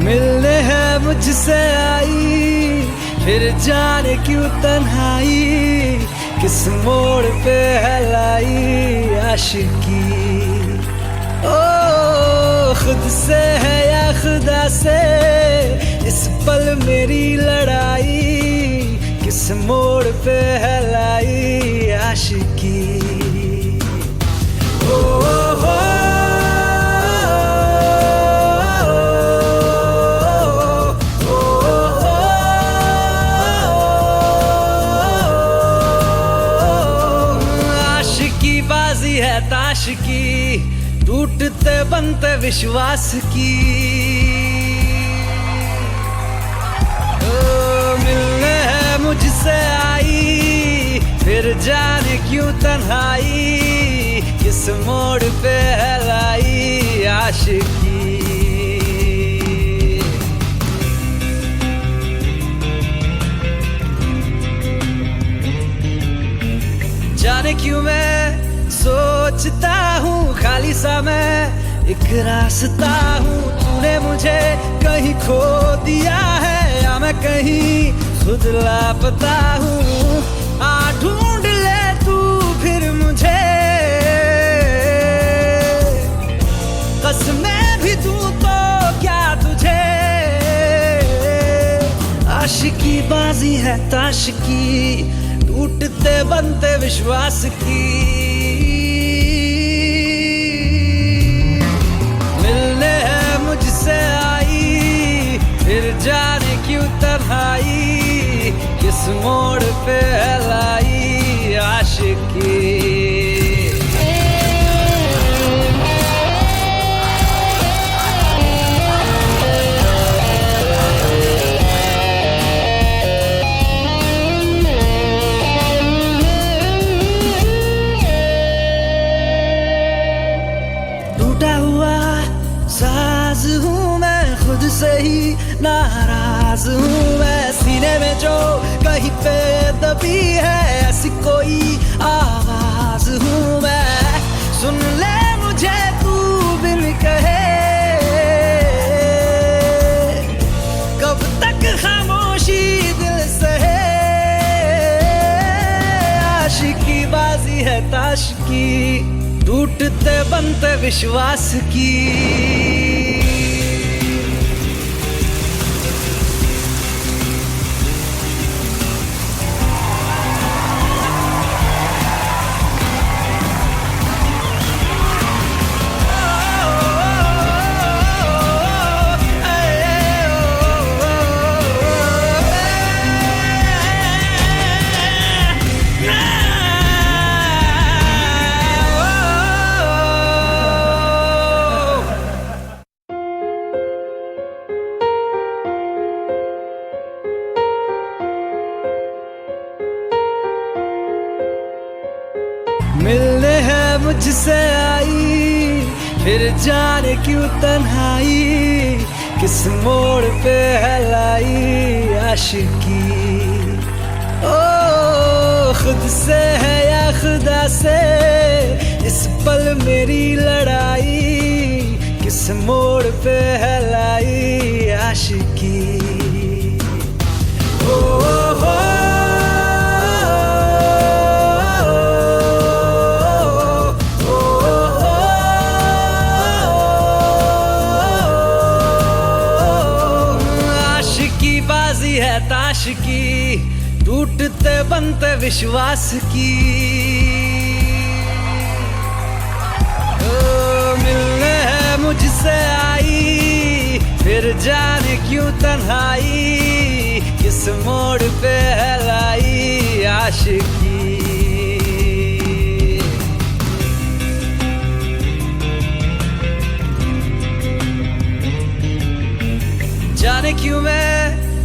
मिलने है मुझसे आई, फिर जाने क्यों तन्हाई, किस मोड़ पे है लाई आशिकी। ओ खुद से है या खुदा से, इस पल मेरी लड़ाई, किस मोड़ पे है लाई आशिकी। बाजी है ताश की, टूटते बनते विश्वास की। मिलने है मुझसे आई, फिर जाने क्यों तन्हाई, किस मोड़ पे है लाई आशिकी। जाने क्यों मैं सोचता हूँ खाली सा मैं एक रास्ता हूँ, तूने मुझे कहीं खो दिया है या मैं कहीं खुद लापता हूँ। आ ढूंढ ले तू फिर मुझे, कसमें भी दूँ तो क्या तुझे। आशिकी बाजी है ताश की, टूटते बनते विश्वास की। मिलने है मुझसे आई, फिर जाने क्यों तन्हाई, किस मोड़ पे है लाई आशिकी। साज हूँ मैं खुद से ही नाराज हूँ मैं, सीने में जो कहीं पे दबी है ऐसी कोई आवाज हूँ मैं। सुन ले मुझे तू बिन कहे, कब तक खामोशी दिल सहे। आशिकी बाजी है ताश की, टूटते बनते विश्वास की। मिलने है मुझसे आई, फिर जाने क्यों तन्हाई, किस मोड़ पे है लाई आशिकी। ओ खुद से है या खुदा से, इस पल मेरी लड़ाई, किस मोड़ पे है लाई आशिकी। बाजी है ताश की, टूटते बनते विश्वास की। मिलने है मुझसे आई, फिर जाने क्यों तन्हाई, किस मोड़ पे है लाई आशिकी। जाने क्यों मैं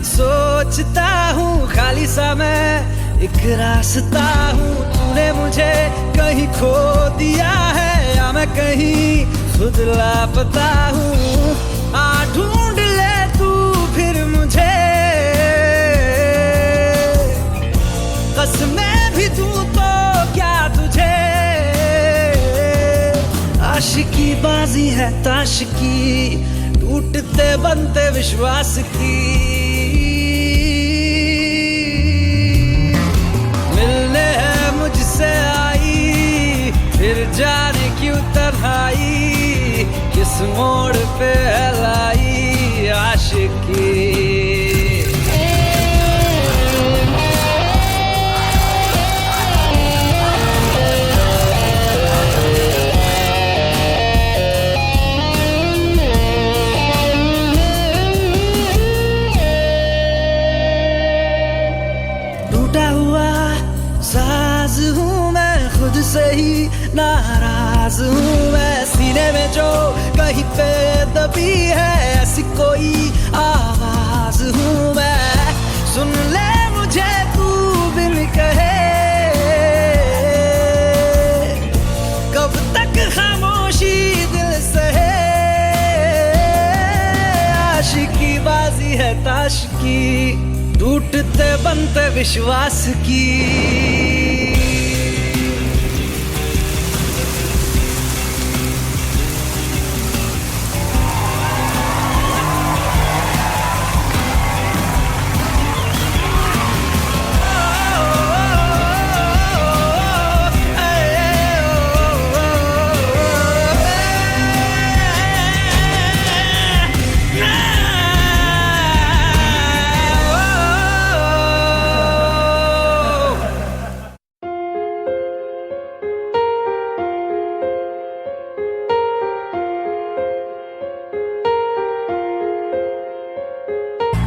सोचता हूँ खाली सा मैं एक रास्ता हूँ, तूने मुझे कहीं खो दिया है या मैं कहीं खुद लापता हूँ। आ ढूंढ ले तू फिर मुझे, कसमें भी दूँ तो क्या तुझे। आशिकी बाजी है ताश की, टूटते बनते विश्वास की। मिलने है मुझसे आई, फिर जाने क्यों तन्हाई, किस मोड़ पे है लाई आशिकी। टूटा हुआ साज हूँ मैं, खुद से ही नाराज हूँ मैं। सीने में जो कहीं पे दबी है ऐसी कोई आवाज हूँ मैं। सुन ले मुझे तू बिन कहे, कब तक खामोशी दिल सहे। आशिकी बाजी है ताश की, टूटते बनते विश्वास की।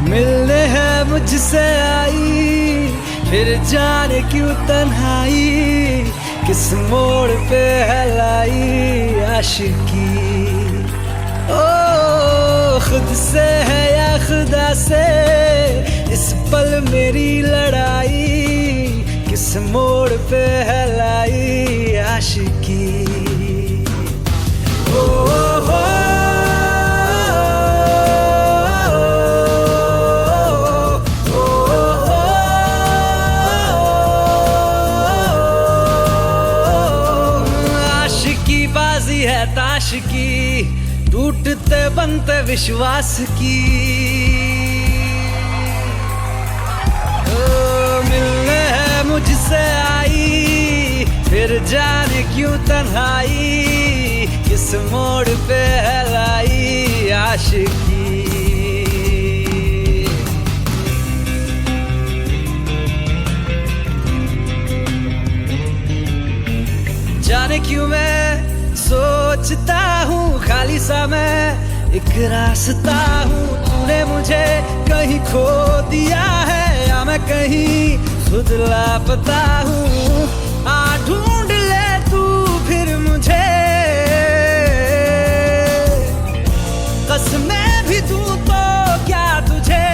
मिलने है मुझसे आई, फिर जाने क्यों तन्हाई, किस मोड़ पे है लाई आशिकी। ओ खुद से है या खुदा से इस पल मेरी लड़ाई, किस मोड़ पे है लाई आशिकी। बाजी है ताश की, टूटते बनते विश्वास की। मिलने है मुझसे आई, फिर जाने क्यों तन्हाई, किस मोड़ पे है लाई आशिकी। जाने क्यों मैं सोचता हूँ खाली सा मैं एक रास्ता हूँ। तूने मुझे कहीं खो दिया है या मैं कहीं खुद लापता हूँ। आ ढूंढ ले तू फिर मुझे, कसमें भी दूँ तो क्या तुझे।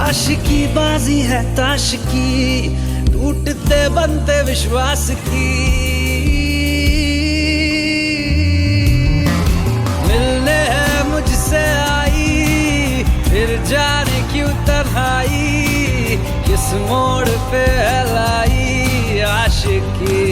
आशिकी बाजी है ताश की, टूटते बनते विश्वास की। मिलने है मुझसे आई, फिर जाने क्यों तन्हाई, किस मोड़ पे है लाई आशिकी।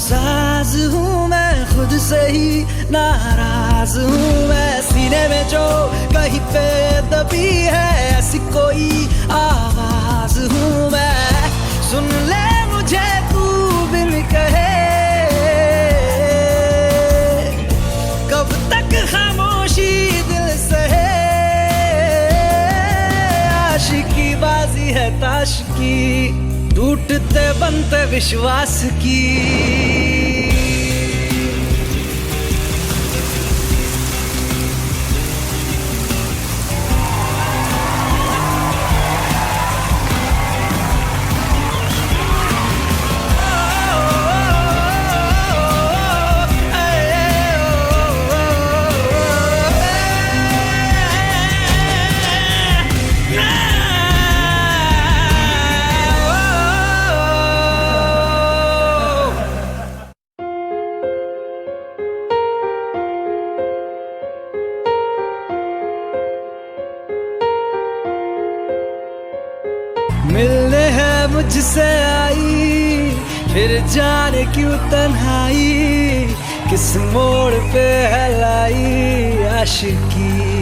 साज हूँ मैं, खुद से ही नाराज हूँ मैं। सीने में जो कहीं पे दबी है ऐसी कोई आवाज हूँ मैं। सुन ले मुझे तू बिन कहे, कब तक खामोशी दिल सहे। आशिकी बाजी है ताश की, टूटते बनते विश्वास की। मिलने है मुझसे आई, फिर जाने क्यों तन्हाई, किस मोड़ पे है लाई आशिकी।